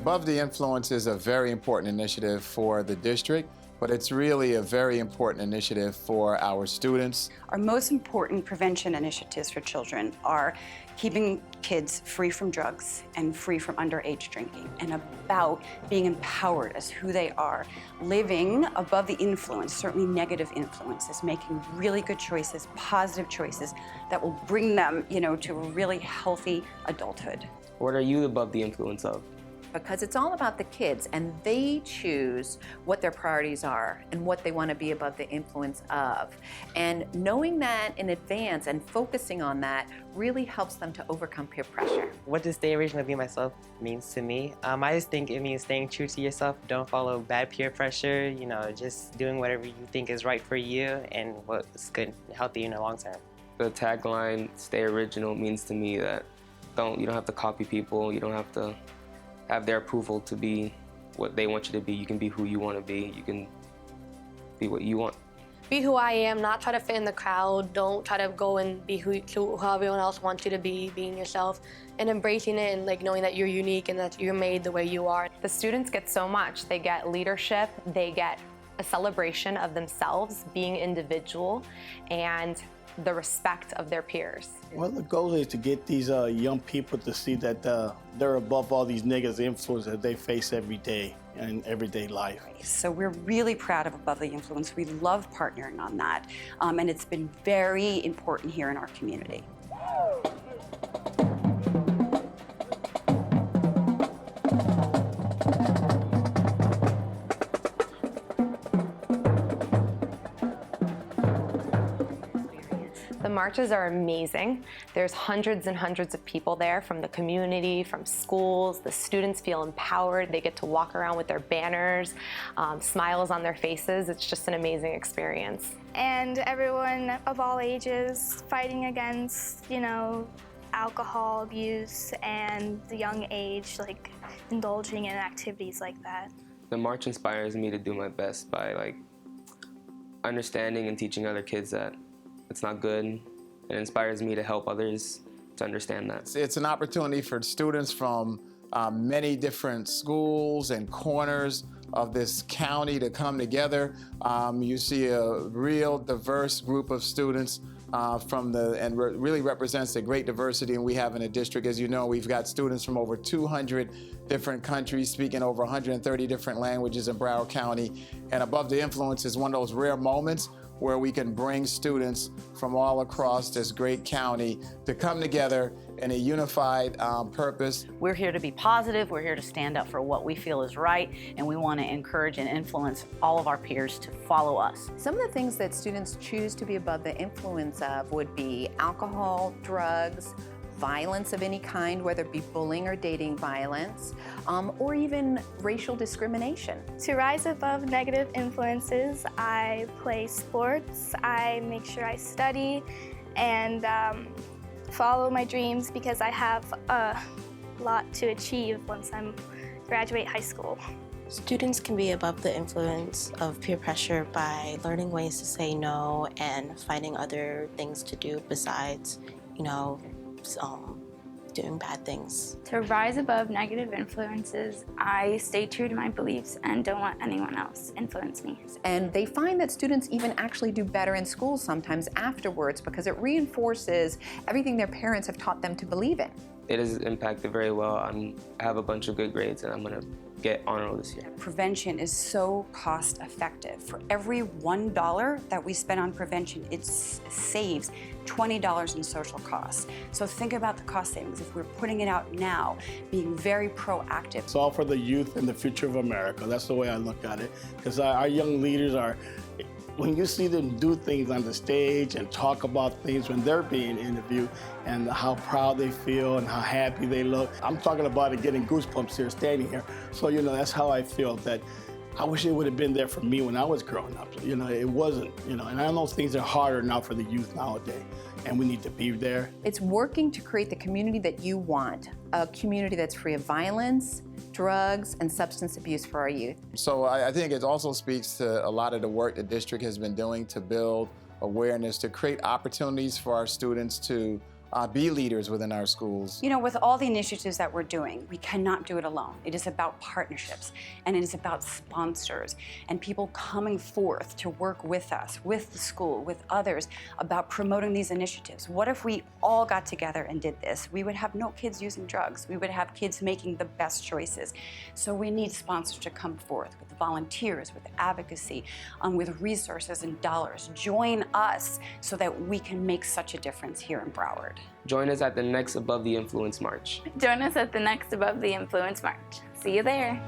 Above the Influence is a very important initiative for the district, but it's really a very important initiative for our students. Our most important prevention initiatives for children are keeping kids free from drugs and free from underage drinking, and about being empowered as who they are, living above the influence, certainly negative influences, making really good choices, positive choices that will bring them, to a really healthy adulthood. What are you above the influence of? Because it's all about the kids, and they choose what their priorities are and what they want to be above the influence of. And knowing that in advance and focusing on that really helps them to overcome peer pressure. What does stay original be myself means to me? I just think it means staying true to yourself. Don't follow bad peer pressure, just doing whatever you think is right for you and what's good and healthy in the long term. The tagline, stay original, means to me that you don't have to copy people, you don't have to have their approval to be what they want you to be. You can be who you want to be. You can be what you want. Be who I am, not try to fit in the crowd. Don't try to go and be who everyone else wants you to be, being yourself, and embracing it and knowing that you're unique and that you're made the way you are. The students get so much. They get leadership, they get a celebration of themselves, being individual, and the respect of their peers. Well, the goal is to get these young people to see that they're above all these negative influences that they face every day in everyday life. So we're really proud of Above the Influence. We love partnering on that, and it's been very important here in our community. The marches are amazing. There's hundreds and hundreds of people there from the community, from schools. The students feel empowered. They get to walk around with their banners, smiles on their faces. It's just an amazing experience. And everyone of all ages fighting against, alcohol abuse and the young age, indulging in activities like that. The march inspires me to do my best by understanding and teaching other kids that it's not good. It inspires me to help others to understand that. It's an opportunity for students from many different schools and corners of this county to come together. You see a real diverse group of students really represents the great diversity we have in the district. As you know, we've got students from over 200 different countries speaking over 130 different languages in Broward County. And Above the Influence is one of those rare moments where we can bring students from all across this great county to come together in a unified purpose. We're here to be positive, we're here to stand up for what we feel is right, and we want to encourage and influence all of our peers to follow us. Some of the things that students choose to be above the influence of would be alcohol, drugs, violence of any kind, whether it be bullying or dating violence, or even racial discrimination. To rise above negative influences, I play sports, I make sure I study, and follow my dreams because I have a lot to achieve once I graduate high school. Students can be above the influence of peer pressure by learning ways to say no and finding other things to do besides, doing bad things. To rise above negative influences, I stay true to my beliefs and don't let anyone else influence me. And they find that students even actually do better in school sometimes afterwards because it reinforces everything their parents have taught them to believe in. It has impacted very well. I have a bunch of good grades and I'm going to get honor roll this year. Prevention is so cost effective. For every $1 that we spend on prevention, it saves $20 in social costs. So think about the cost savings. If we're putting it out now, being very proactive. It's all for the youth and the future of America. That's the way I look at it. Because our young leaders are, when you see them do things on the stage and talk about things when they're being interviewed and how proud they feel and how happy they look, I'm talking about it getting goosebumps here, standing here. So, that's how I feel, that I wish it would have been there for me when I was growing up. It wasn't, and I know things are harder now for the youth nowadays, and we need to be there. It's working to create the community that you want, a community that's free of violence, drugs, and substance abuse for our youth. So I think it also speaks to a lot of the work the district has been doing to build awareness, to create opportunities for our students to be leaders within our schools. You know, with all the initiatives that we're doing, we cannot do it alone. It is about partnerships, and it is about sponsors and people coming forth to work with us, with the school, with others, about promoting these initiatives. What if we all got together and did this? We would have no kids using drugs. We would have kids making the best choices. So we need sponsors to come forth with volunteers, with advocacy, with resources and dollars. Join us so that we can make such a difference here in Broward. Join us at the next Above the Influence March. Join us at the next Above the Influence March. See you there.